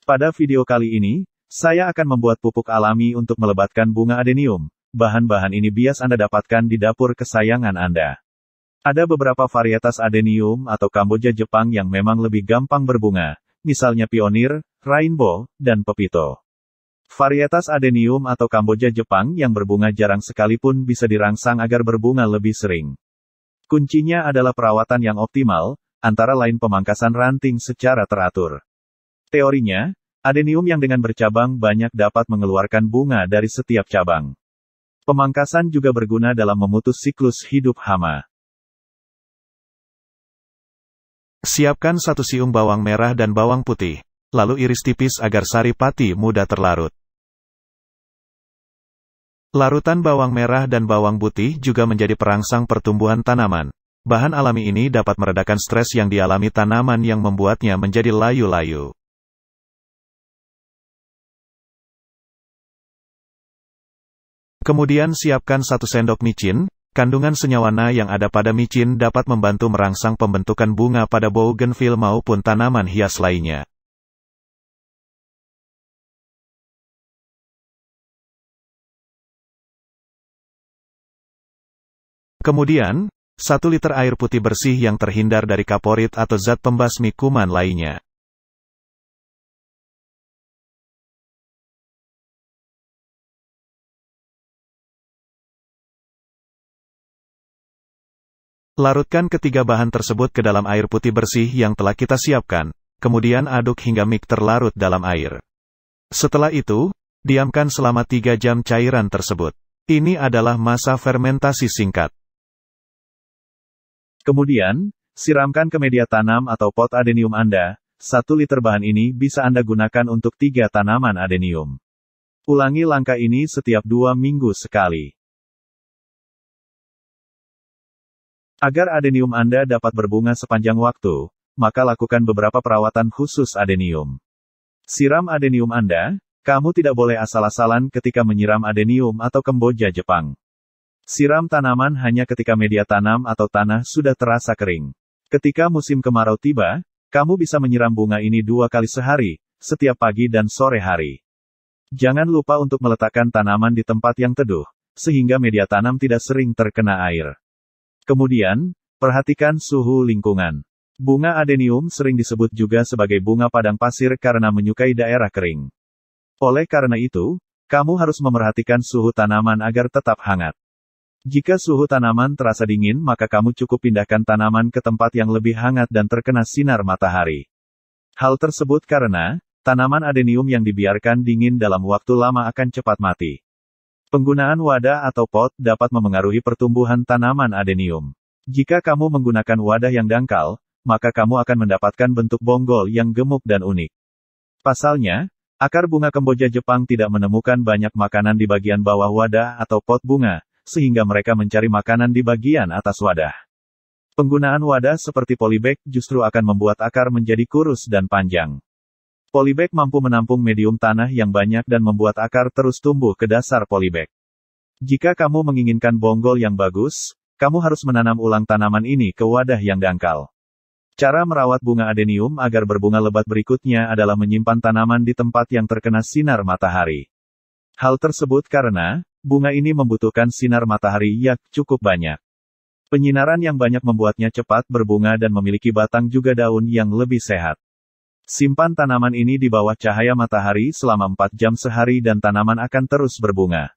Pada video kali ini, saya akan membuat pupuk alami untuk melebatkan bunga adenium. Bahan-bahan ini bias Anda dapatkan di dapur kesayangan Anda. Ada beberapa varietas adenium atau Kamboja Jepang yang memang lebih gampang berbunga, misalnya Pioneer, Rainbow, dan Pepito. Varietas adenium atau Kamboja Jepang yang berbunga jarang sekalipun bisa dirangsang agar berbunga lebih sering. Kuncinya adalah perawatan yang optimal, antara lain pemangkasan ranting secara teratur. Teorinya, adenium yang dengan bercabang banyak dapat mengeluarkan bunga dari setiap cabang. Pemangkasan juga berguna dalam memutus siklus hidup hama. Siapkan 1 siung bawang merah dan bawang putih, lalu iris tipis agar sari pati mudah terlarut. Larutan bawang merah dan bawang putih juga menjadi perangsang pertumbuhan tanaman. Bahan alami ini dapat meredakan stres yang dialami tanaman yang membuatnya menjadi layu-layu. Kemudian siapkan 1 sendok micin. Kandungan senyawa Na yang ada pada micin dapat membantu merangsang pembentukan bunga pada bougainville maupun tanaman hias lainnya. Kemudian, 1 liter air putih bersih yang terhindar dari kaporit atau zat pembasmi kuman lainnya. Larutkan ketiga bahan tersebut ke dalam air putih bersih yang telah kita siapkan, kemudian aduk hingga mix terlarut dalam air. Setelah itu, diamkan selama 3 jam cairan tersebut. Ini adalah masa fermentasi singkat. Kemudian, siramkan ke media tanam atau pot adenium Anda. 1 liter bahan ini bisa Anda gunakan untuk 3 tanaman adenium. Ulangi langkah ini setiap 2 minggu sekali. Agar adenium Anda dapat berbunga sepanjang waktu, maka lakukan beberapa perawatan khusus adenium. Siram adenium Anda. Kamu tidak boleh asal-asalan ketika menyiram adenium atau Kamboja Jepang. Siram tanaman hanya ketika media tanam atau tanah sudah terasa kering. Ketika musim kemarau tiba, kamu bisa menyiram bunga ini 2 kali sehari, setiap pagi dan sore hari. Jangan lupa untuk meletakkan tanaman di tempat yang teduh, sehingga media tanam tidak sering terkena air. Kemudian, perhatikan suhu lingkungan. Bunga adenium sering disebut juga sebagai bunga padang pasir karena menyukai daerah kering. Oleh karena itu, kamu harus memerhatikan suhu tanaman agar tetap hangat. Jika suhu tanaman terasa dingin, maka kamu cukup pindahkan tanaman ke tempat yang lebih hangat dan terkena sinar matahari. Hal tersebut karena, tanaman adenium yang dibiarkan dingin dalam waktu lama akan cepat mati. Penggunaan wadah atau pot dapat memengaruhi pertumbuhan tanaman adenium. Jika kamu menggunakan wadah yang dangkal, maka kamu akan mendapatkan bentuk bonggol yang gemuk dan unik. Pasalnya, akar bunga Kamboja Jepang tidak menemukan banyak makanan di bagian bawah wadah atau pot bunga, sehingga mereka mencari makanan di bagian atas wadah. Penggunaan wadah seperti polybag justru akan membuat akar menjadi kurus dan panjang. Polybag mampu menampung medium tanah yang banyak dan membuat akar terus tumbuh ke dasar polybag. Jika kamu menginginkan bonggol yang bagus, kamu harus menanam ulang tanaman ini ke wadah yang dangkal. Cara merawat bunga adenium agar berbunga lebat berikutnya adalah menyimpan tanaman di tempat yang terkena sinar matahari. Hal tersebut karena, bunga ini membutuhkan sinar matahari yang cukup banyak. Penyinaran yang banyak membuatnya cepat berbunga dan memiliki batang juga daun yang lebih sehat. Simpan tanaman ini di bawah cahaya matahari selama 4 jam sehari dan tanaman akan terus berbunga.